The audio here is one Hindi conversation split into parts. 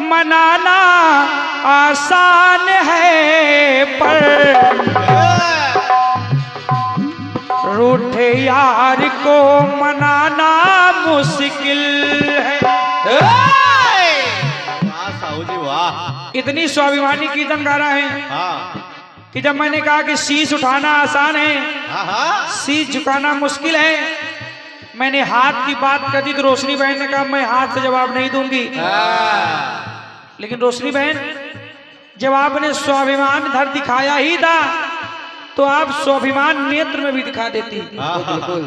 मनाना आसान है पर रूठे यार को मनाना मुश्किल है। साहू जी वाह। इतनी स्वाभिमानी कीर्तन गा रहा है हाँ कि जब मैंने कहा कि शीश उठाना आसान है, हाँ शीश झुकाना मुश्किल है, मैंने हाथ की बात कर दी तो रोशनी बहन ने कहा मैं हाथ से जवाब नहीं दूंगी। लेकिन रोशनी बहन, जब आपने स्वाभिमान धर दिखाया ही था तो आप स्वाभिमान नेत्र में भी दिखा देती। बिल्कुल।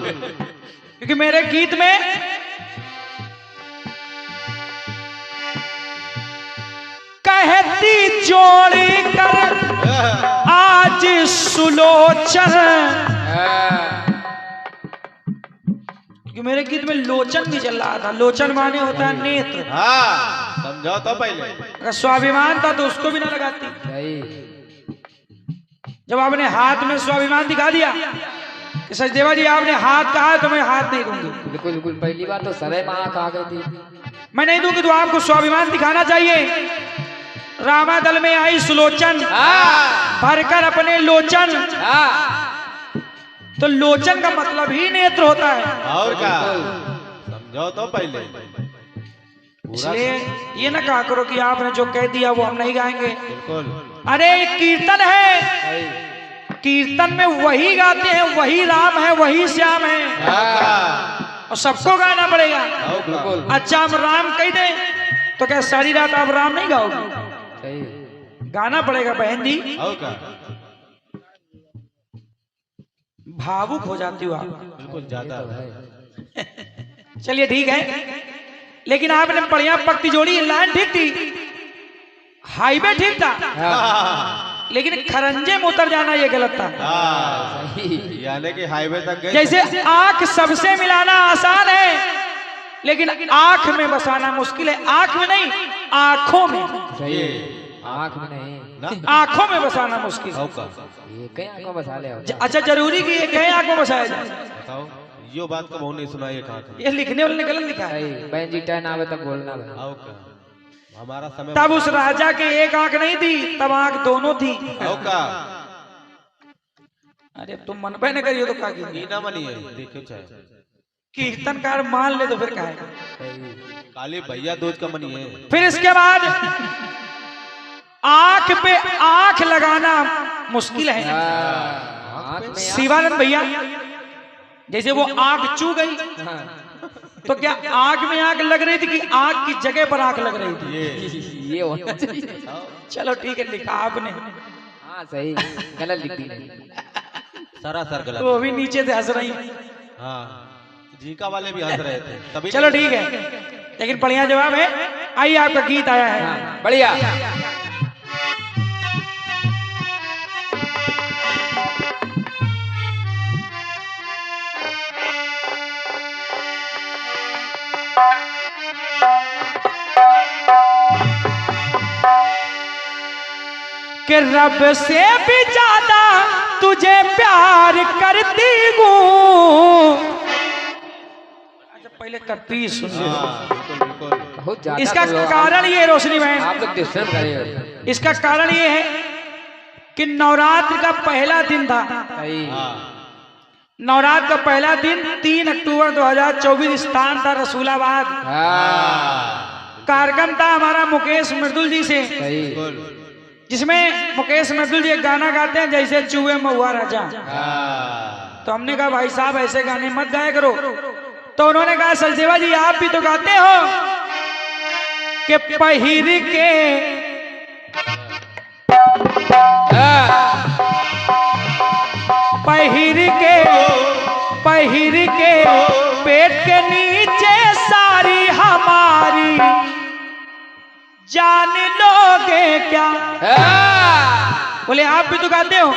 क्योंकि मेरे गीत में कहती जोड़ी कर आज सुलोचन, क्योंकि मेरे गीत में लोचन भी चल रहा था। लोचन माने होता है नेत्र। हाँ समझो तो पहले। अगर स्वाभिमान था तो उसको भी ना लगाती। जब आपने हाथ में स्वाभिमान दिखा दिया कि सचदेवा जी आपने हाथ कहा तो मैं हाथ नहीं दूंगी। बिल्कुल बिल्कुल, पहली बात तो सरे माँ आ गई थी, मैं नहीं दूंगी, तो आपको स्वाभिमान दिखाना चाहिए। रामा दल में आई सुलोचन भरकर अपने लोचन, तो लोचन का मतलब ही नेत्र होता है। और क्या समझो तो पहले। इसलिए ये ना कहा करो कि आपने जो कह दिया वो हम नहीं गाएंगे। बिल्कुल। अरे कीर्तन है, कीर्तन में वही गाते हैं, वही राम है, वही श्याम है, और सबको गाना पड़ेगा। अच्छा हम राम कह दें तो क्या सारी रात आप राम नहीं गाओगे? गाना पड़ेगा बहन जी। और क्या भावुक हो जाती हो आप। बिल्कुल ज्यादा। चलिए ठीक है, लेकिन आपने बढ़िया पंक्ति जोड़ी, लाइन ठीक थी, हाईवे ठीक था, लेकिन खरंजे में उतर जाना ये गलत था। यानी कि हाईवे तक गए। जैसे आंख सबसे मिलाना आसान है, लेकिन आंख में बसाना मुश्किल है। आंख में नहीं, आंखों में। सही, आँख में नहीं ना, आंखों में बसाना मुश्किल। ये कई आंखों बसा ले। अच्छा जरूरी कि एक आंख में बसाया जाए? बताओ, ये बात कब नहीं सुना ये कहाँ? ये लिखने वाले ने गलत लिखा है। बहन जी टर्न आवे तब बोलना है। आओ क्या हमारा समय। तब उस राजा के एक आंख नहीं थी, तब आंख दोनों थी। आओ का अरे तुम मन पे न करियो तो क्या कीजिए? ना मनी है, देखो चाहे कीर्तनकार मान ले तो फिर क्या है? काली भैया दूध का मनी है। फिर इसके बाद आंख पे आंख लगाना मुश्किल है। शिवानंद भैया जैसे वो आंख चू गई, तो क्या आंख में आंख लग रही थी कि आंख की जगह पर आंख लग रही थी? ये होना चाहिए। चलो ठीक है, लिखा आपने। हाँ सही, गलत लिख दी। सरासर गलत। वो भी नीचे से हंस रही। हाँ जीका वाले भी हंस रहे थे तभी। चलो ठीक है, लेकिन बढ़िया जवाब है। आइए आपका गीत आया है। बढ़िया। कि रब से भी ज्यादा तुझे प्यार करती हूँ। अच्छा पहले करती सुन। बिल्कुल बिल्कुल। बहुत ज्यादा इसका कारण ये रोशनी बहन, आप लोग डिस्टर्ब करें। इसका कारण ये है कि नवरात्र का पहला दिन था। सही। नवरात्र का पहला दिन 3 अक्टूबर 2024, स्थान था रसूलाबाद। कार्यक्रम था हमारा मुकेश मृदुल जी से, सही। जिसमें मुकेश मृदुल जी एक गाना गाते हैं, जैसे चूहे महुआ राजा। तो हमने कहा भाई साहब ऐसे गाने मत गाया करो। तो उन्होंने कहा सचदेवा जी आप भी तो गाते हो कि पहिर के पेट के नीचे सारी हमारी जान लोगे क्या? बोले आप भी तो गाते हो।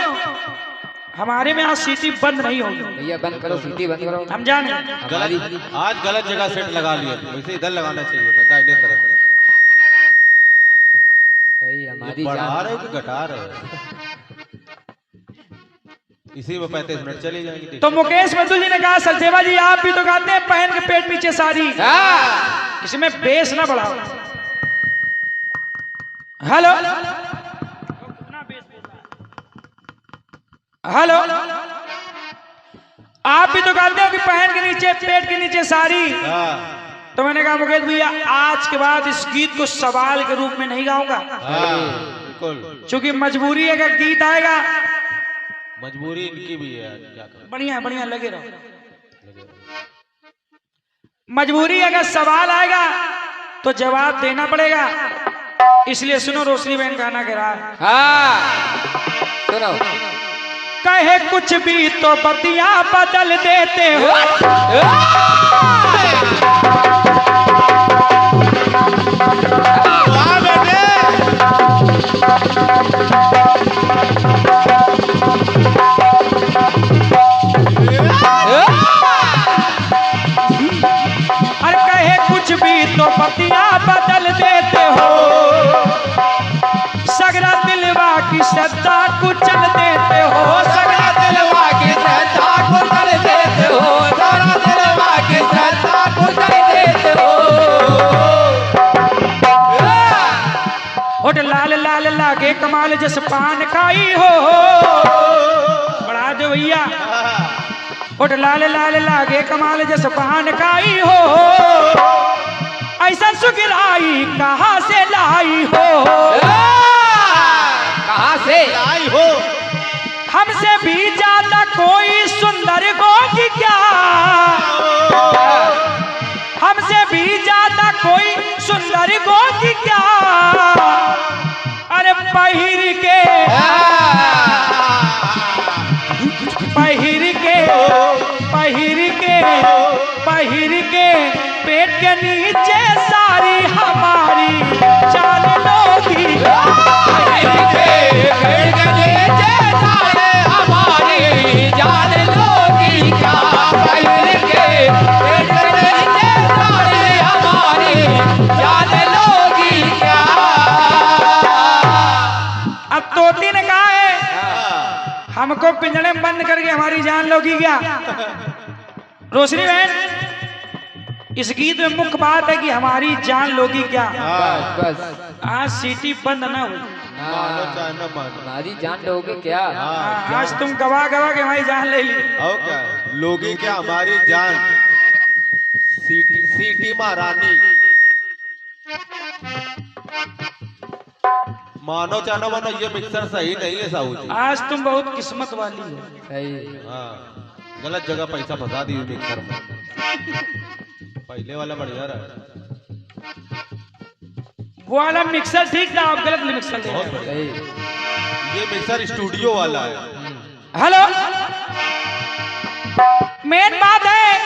हमारे में आज सीटी बंद नहीं होगी भैया, बंद करो, सीटी बंद करो। हम जाने गलत, आज गलत जगह सेट लगा लिया, वैसे इधर लगाना चाहिए था दाहिने तरफ। सही, हमारी बढ़ा रहे हो कि घटा रहे हो? इसी में 35 मिनट चली जाएंगे। तो मुकेश मृदुल जी ने कहा सचदेवा जी आप भी तो गाते हैं पहन के पेट पीछे सारी, इसमें बेस ना बढ़ाओ। हेलो हेलो, आप भी तो कहते हो कि पहन के नीचे, पेट के नीचे साड़ी। तो मैंने कहा मुकेश भैया आज के बाद इस गीत को सवाल के रूप में नहीं गाऊंगा, क्योंकि मजबूरी है, अगर गीत आएगा मजबूरी इनकी भी है, क्या करें। बढ़िया बढ़िया लगे रहो। मजबूरी अगर सवाल आएगा तो जवाब देना पड़ेगा, इसलिए सुनो रोशनी बहन गाना गा रहा है। हाँ सुनो। कहे कुछ भी तो बतिया बदल देते हो, अरे कहे कुछ भी तो बतिया बदल देते हो, सगरा दिलवा की सत्ता कुचल देते हो, सगरा दिलवा की सत्ता कुचल देते हो, सगरा दिलवा की सत्ता कुचल देते हो। होठ लाल लाल लागे कमाल जस पान खाई हो, बढ़ा दो भैया। होठ लाल लाल लागे कमाल जस पान खाई हो, ऐसा सुगराई कहाँ से लाई हो, कहाँ से आई हो। हमसे भी ज्यादा कोई सुंदर होगी क्या, हमसे भी ज्यादा कोई सुंदर होगी क्या, अरे पहिर के पहिर के पहिर के पहिर के पेट के नीचे सारी हमारी जान लोगी, पहिर के पेट के नीचे सारे हमारी जान लोगी क्या, पहिर के पेट के नीचे सारे हमारी जान लोगी क्या। अब तोती ने कहा है हमको पिंजरे में बंद करके हमारी जान लोगी क्या। रोशनी बहन इस गीत में मुख्य बात है कि हमारी जान लोगी क्या। बस बस आज सीटी बंद ना हुई, मानो चाहे न मानो, हमारी जान लोगे क्या। आज तुम गवा गवा के हमारी जान ले ली। और क्या लोगी क्या हमारी जान, सीटी सीटी महारानी, मानो चाहे न मानो ये मिक्सर सही नहीं है साहू जी। आज तुम बहुत किस्मत वाली हो। सही। हाँ गलत जगह पैसा फंसा दी मिक्सर में, पहले वाला बढ़िया रहा। वो वाला मिक्सर ठीक था, आप गलत मिक्सर ले बहुत रहे हो। बढ़िया। ये मिक्सर स्टूडियो वाला है। हेलो, मेन बात है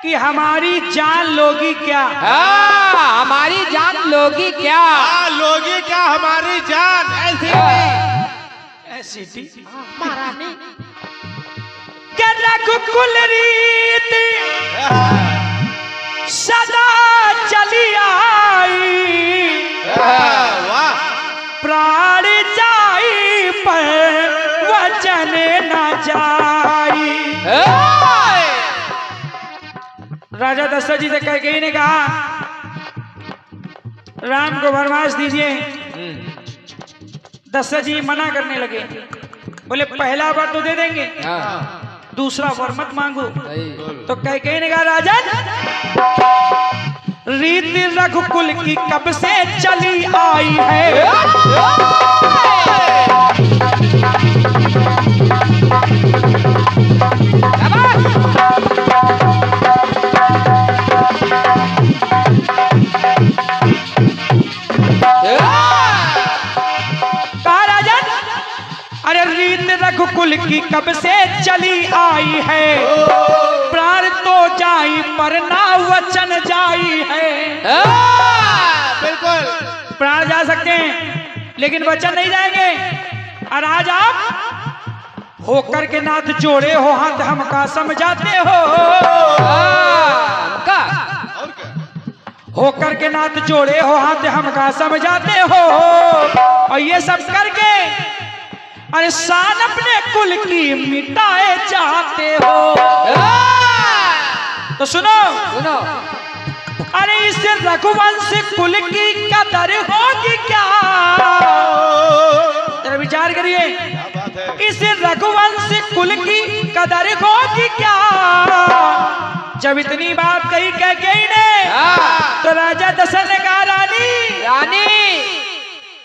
कि हमारी जान लोगी क्या। हाँ हमारी जान लोगी क्या। लोगी क्या हमारी जान, ऐसी ऐसी थी महारानी के रघुकुल रीत सदा चली आई, वाह प्राण जाई पर वचन न जाई। राजा दशरथ जी से कैकेयी ने कहा राम को वनवास दीजिए। दशरथ जी मना करने लगे, बोले पहला वर तो दे देंगे, दूसरा वर मत मांगो। तो कैकेयी ने कहा राजन रीति रघुकुल की कब से चली आई है, कहा राजन अरे रीत रघुकुल की कब से चली आई है, प्राण तो जाई पर ना वचन जाई है। बिल्कुल प्राण जा सकते हैं लेकिन वचन नहीं जाएंगे। और आज आप होकर के नाथ जोड़े हो हाथ हमका समझाते हो, और क्या होकर के नाथ जोड़े हो हाथ हमका समझाते हो, और ये सब करके अरे शान अपने कुल की मिटाए चाहते हो। तो सुनो सुनो अरे इस रघुवंश कुल की कदर होगी क्या, इतनी बात कही कैकेयी ने, तो राजा दशरथ ने कहा रानी रानी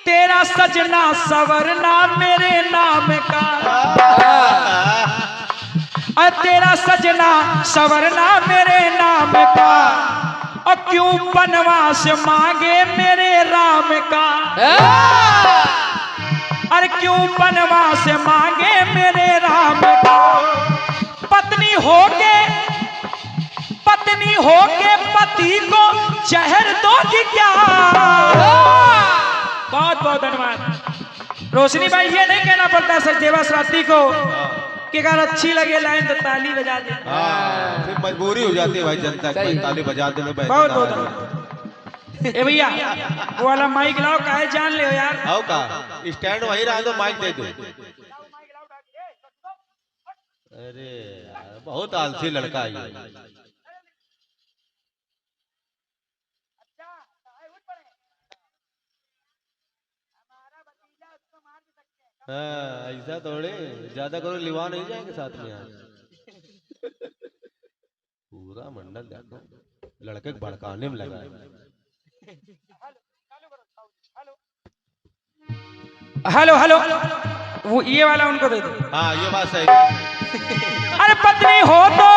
तेरा सजना सवरना मेरे नाम का, और तेरा सजना सवरना मेरे नाम का, और क्यों वनवास मांगे मेरे राम का, अरे क्यों वनवास मांगे मेरे राम का। पत्नी होके पति को जहर दोगी क्या। बहुत बहुत धन्यवाद रोशनी भाई। ये नहीं कहना पड़ता सचदेवा श्राती को कि अगर अच्छी लगे लाइन तो ताली बजा दे। फिर मजबूरी हो जाती है भाई जनता की, ताली बजा दे में बहुत बहुत धन्यवाद। ए भैया वो वाला माइक लाओ, काहे जान ले यार। आओ का स्टैंड वहीं रहा तो माइक दे दो। अरे यार बहुत आलसी लड़का है ये। हाँ ऐसा थोड़े ज्यादा करो लिवा नहीं जाएंगे साथ में यार। पूरा मंडल देखो लड़के भड़काने में लगा है। हेलो हेलो वो ये वाला उनको दे दो। हाँ ये बात सही। अरे पत्नी हो तो,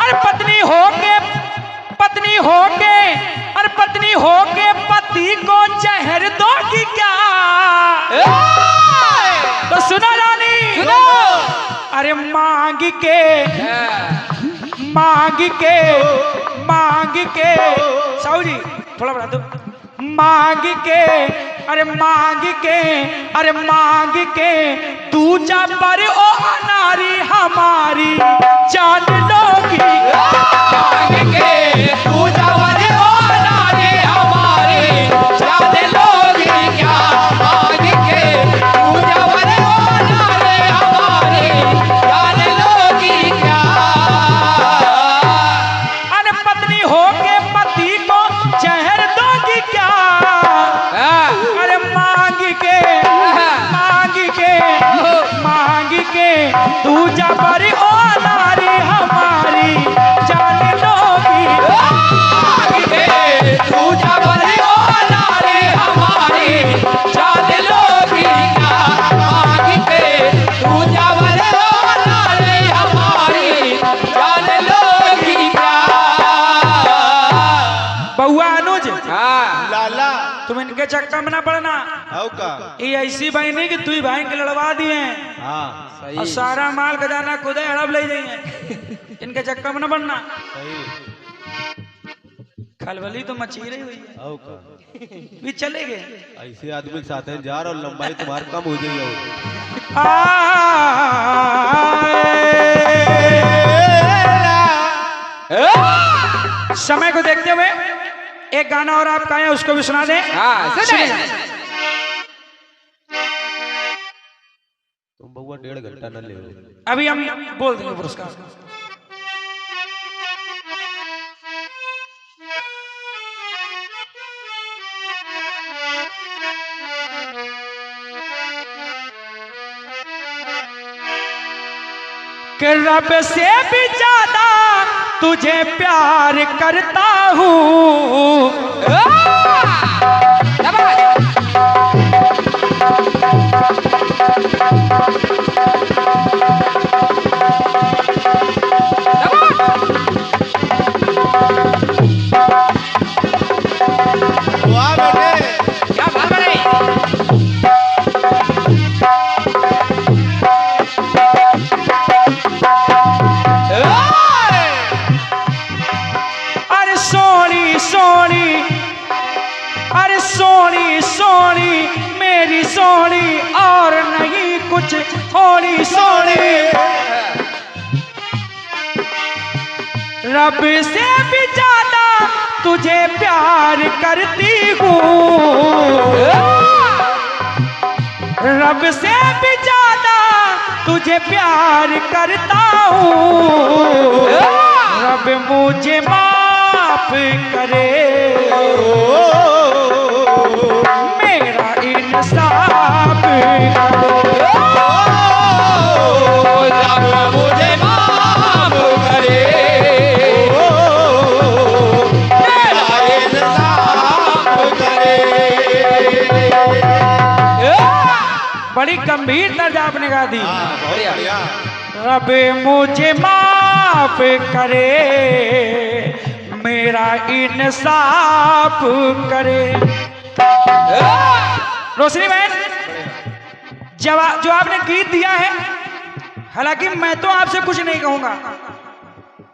अरे पत्नी होके अरे पत्नी होके पति को जहर दोगी क्या। तो सुनो रानी सुनो, अरे मांग के साहू जी थोड़ा बढ़ा दो। मांग के तू जा पर ओ नारी हमारी जान लोगी। मांग के तू जा पर ओ नारी हमारी जान लोगी क्या। मांग के तू जा पर ओ नारी हमारी जान लोगी क्या। अरे पत्नी होके पति को जहर दोगी क्या। अरे मांग के तू जबर ओ नारी हमारी जान लोगी। मांग के तू जबर ओ नारी हमारी जान लोगी क्या। मांग के तू जबर ओ नारी हमारी जान लोगी क्या। बउआ अनुज लाला तुम इनके चक्कर में ना पड़ना। आओ का ये ऐसी भाई नहीं कि तू ही भाई के लड़वा दिए हैं। हाँ और सारा माल खजाना खुदे हड़प ले जाइए। इनके चक्कर में ना पड़ना। सही। खलबली तो मची रही हुई है। आओ का भी चले गए ऐसे आदमी के साथ है जा रहा और लंबाई तुम्हारी कम हो जाएगी। समय को देखते हुए एक गाना और आप गाएं, उसको भी सुना दें। तुम बउआ 1.5 घंटा न ले। अभी हम बोल देंगे पुरस्कार। कि रब से भी ज्यादा तुझे प्यार करता हूँ। वाह बेटे क्या बात है। अरे सोनी सोनी, अरे सोनी सोनी मेरी सोनी और नहीं कुछ थोड़ी सोनी। रब से भी ज्यादा तुझे प्यार करती हूँ। रब से भी ज्यादा तुझे प्यार करता हूँ। रब मुझे माफ करे, मेरा इंसाफ रब मुझे माफ करे, बड़ी गंभीर तर्ज आपने गा दी। बहुत बढ़िया। रब मुझे माफ करे, मेरा इंसाफ करे। रोशनी बहन, जो आपने गीत दिया है, हालांकि मैं तो आपसे कुछ नहीं कहूंगा,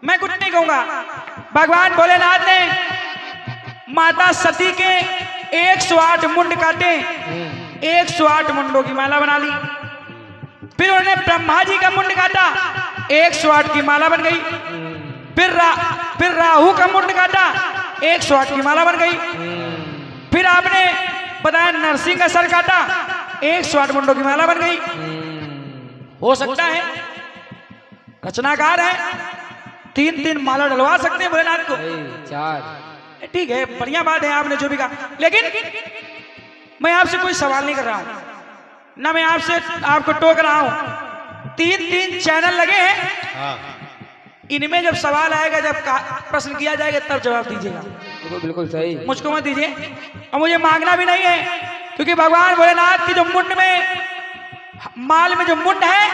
मैं कुछ नहीं कहूंगा। भगवान भोलेनाथ ने माता सती के 108 मुंड काटे, 108 मुंडों की माला बना ली। फिर उन्होंने ब्रह्मा जी का मुंड काटा, 108 की माला बन गई। फिर राहु का मुंड काटा, 108 की माला बन गई। फिर आपने बताया नरसिंह का सर काटा, 108 मुंडों की माला बन गई। हो सकता है रचनाकार है, 3-3 माला डलवा सकते हैं भोलेनाथ को। 4 ठीक है, बढ़िया बात है आपने जो भी कहा, लेकिन मैं आपसे कोई सवाल नहीं कर रहा हूं, ना मैं आपको टोक रहा हूं। 3-3 चैनल लगे हैं, हाँ। इनमें जब सवाल आएगा, जब प्रश्न किया जाएगा, तब जवाब दीजिएगा। बिल्कुल सही। मुझको मत दीजिए, और मुझे मांगना भी नहीं है, क्योंकि भगवान भोलेनाथ की जो मुंड में, माल में जो मुंड है,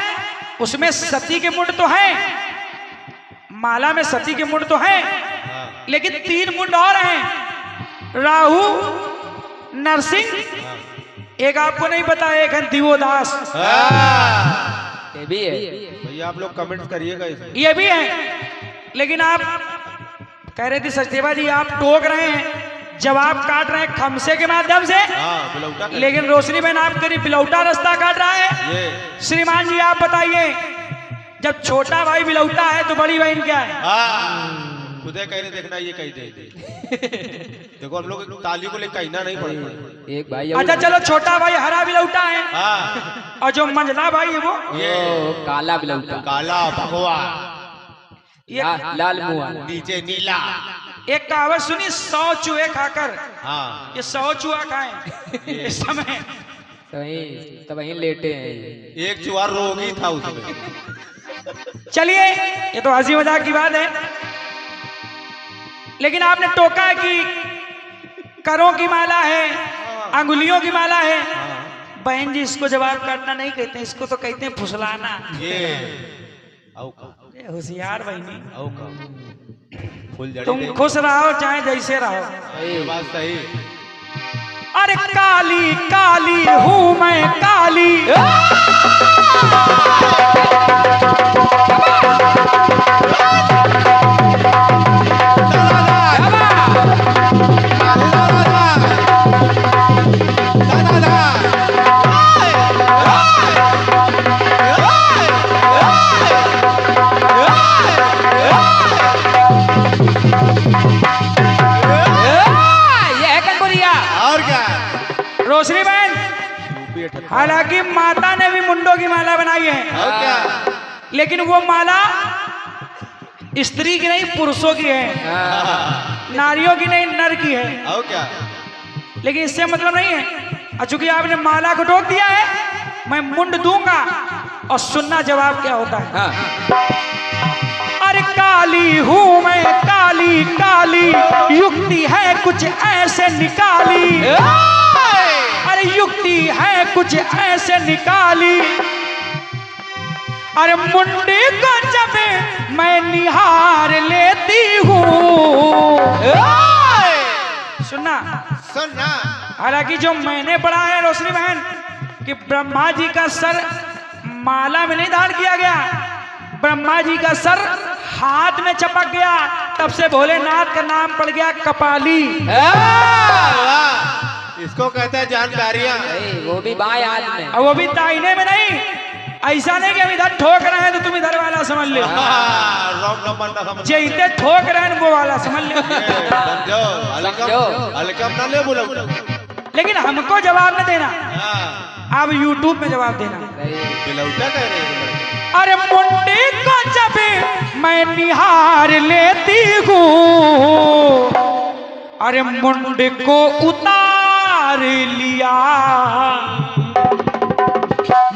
उसमें सती के मुंड तो है, माला में सती के मुंड तो है, लेकिन 3 मुंड और हैं, राहु, नरसिंह, एक आपको नहीं पता, एक है दिवोदास, ये भी है। भैया आप लोग कमेंट करिएगा इसमें। ये भी है। लेकिन आप कह रहे थे सचदेवा जी, आप टोक रहे हैं, जवाब काट रहे हैं खमसे के माध्यम से, बिलौटा कर। लेकिन रोशनी बहन आप करीब बिलौटा रास्ता काट रहा है। ये श्रीमान जी आप बताइए, जब छोटा भाई बिलौटा है तो बड़ी बहन क्या है? खुदे कहने देखना, ये कही दे। देखो हम लोग ताली को लेकर कहना नहीं पड़ता। एक भाई अच्छा चलो, छोटा भाई हरा बिलौटा है, हाँ। और जो मंझला भाई है वो ये काला बिलौटा, काला भगवा, लाल मुआ, नीचे नीला। एक कहावत सुनी, 100 चूहे खाकर, हाँ। ये 100 चूहा खाए इस समय। तो वहीं लेटे हैं ये। एक चुहा रोगी था उसमें। चलिए, ये तो हंसी मजाक की बात है, लेकिन आपने टोका है कि करों की माला है, अंगुलियों की माला है। बहन जी, इसको जवाब काटना नहीं कहते, इसको तो कहते हैं फुसलाना। ये होशियार बहनी, फुल जड़ी तुम दे। खुश रहो चाहे जैसे रहो। ये बात सही। अरे काली काली हूँ मैं काली, रोशनी बहन, हालांकि माता ने भी मुंडों की माला बनाई है, लेकिन वो माला स्त्री की नहीं, पुरुषों की है, नारियों की नहीं, नर की है। और क्या? लेकिन इससे मतलब नहीं है, चूंकि आपने माला को टोक दिया है, मैं मुंड दूंगा और सुनना जवाब क्या होता है। अरे काली हूं मैं काली काली, युक्ति है कुछ ऐसे निकाली, अरे युक्ति है कुछ ऐसे निकाली, अरे मुंडी को जब मैं निहार लेती हूँ। सुनना सुनना। हालांकि जो मैंने पढ़ा है रोशनी बहन, कि ब्रह्मा जी का सर माला में नहीं धारण किया गया, ब्रह्मा जी का सर हाथ में चपक गया, तब से भोलेनाथ का नाम पड़ गया कपाली। इसको कहते हैं जानकारियां। वो भी बाएं हाथ में, और वो भी दाहिने में नहीं। ऐसा नहीं कि हम इधर ठोक रहे हैं तो तुम इधर वाला समझ ले, रॉन्ग नंबर ना समझ। जे इधर ठोक रहे हैं वो वाला समझ ले। समझो, अलकम ना ले बोलो। लेकिन हमको जवाब न देना, आप यूट्यूब में जवाब देना। बिलौटा कह रहे हैं। अरे मुंडी को जब मैं निहार लेती हूँ, अरे मुंड को उतार लिया,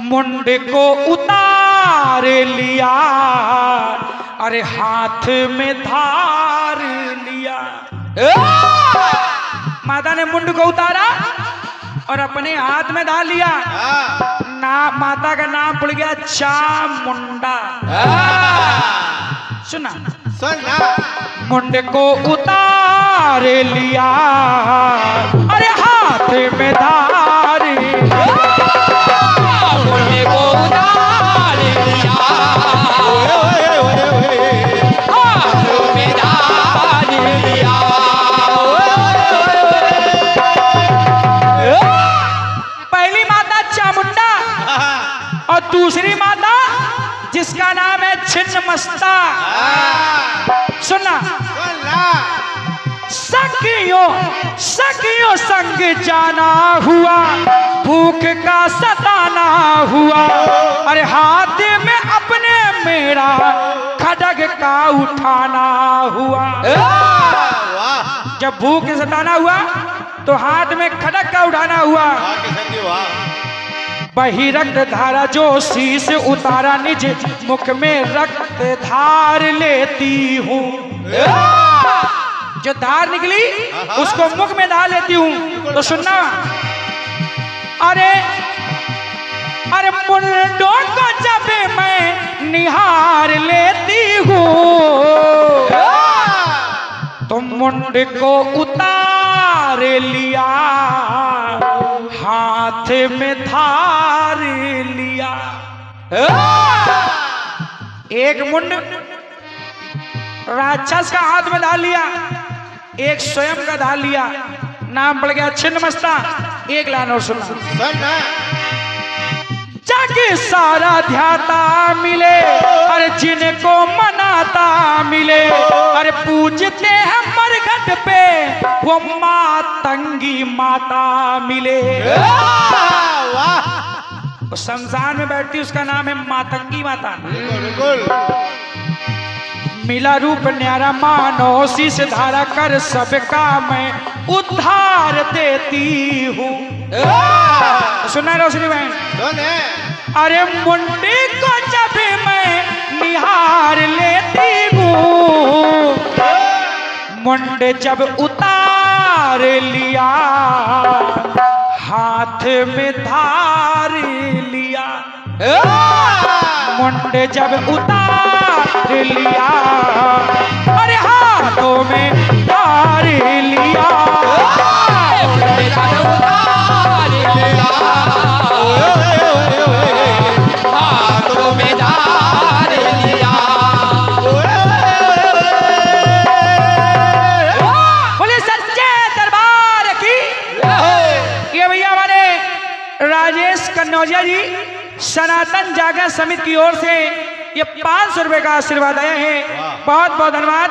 मुंड को उतार लिया, अरे हाथ में धार लिया। माता ने मुंड को उतारा और अपने हाथ में धार लिया। माता का नाम पड़ गया चामुंडा। सुना सुन ना मुंडे को उतार लिया, अरे हाथ में धारी, मुंडे को उतार लिया, हाथों में धार लिया। पहली माता चामुंडा और दूसरी माता जिसका नाम है छिन्नमस्ता। सुनना सुन ना सखियों सखियों संग जाना हुआ, भूख का सताना हुआ, अरे हाथ में अपने मेरा खड्ग का उठाना हुआ। वाह जब भूख से सताना हुआ तो हाथ में खड्ग का उठाना हुआ। वाह किशन जी वाह। बही रक्त धारा जो शीश उतारा, निज मुख में रक्त धार लेती हूँ। जो धार निकली उसको मुख में डाल लेती हूँ। तो सुनना, अरे अरे मुंडों को जब मैं निहार लेती हूँ तो मुंड को उतार लिया, हाथ में धार लिया। एक मुंड राक्षस का हाथ में डाल लिया, एक स्वयं का डाल लिया, नाम पड़ गया छिन्नमस्ता। एक लाइन और सुना, सुन ना जाके सारा ध्याता मिले, अरे जिनको मनाता मिले, अरे पूजते हैं मरघट पे वो मातंगी माता मिले। वाह वो शमशान में बैठती उसका नाम है मातंगी माता। बिल्कुल मिला रूप न्यारा मानो शीश धारा कर सबका मैं उद्धार देती हूँ। सुना रोशनी बहन, सुन है अरे मुंडी को जब मैं निहार लेती हूँ, मुंडे जब उतार लिया, हाथ में धार लिया। मुंडे जब उतार लिया, अरे हाथों में धार लिया। मुंडे को उतार लिया, हाथों में धार लिया। बोले सच्चे दरबार की। ये भैया हमारे राजेश कन्नौजिया जी सनातन जागरण समिति की ओर से ये 500 रुपए का आशीर्वाद आया है। बहुत बहुत धन्यवाद।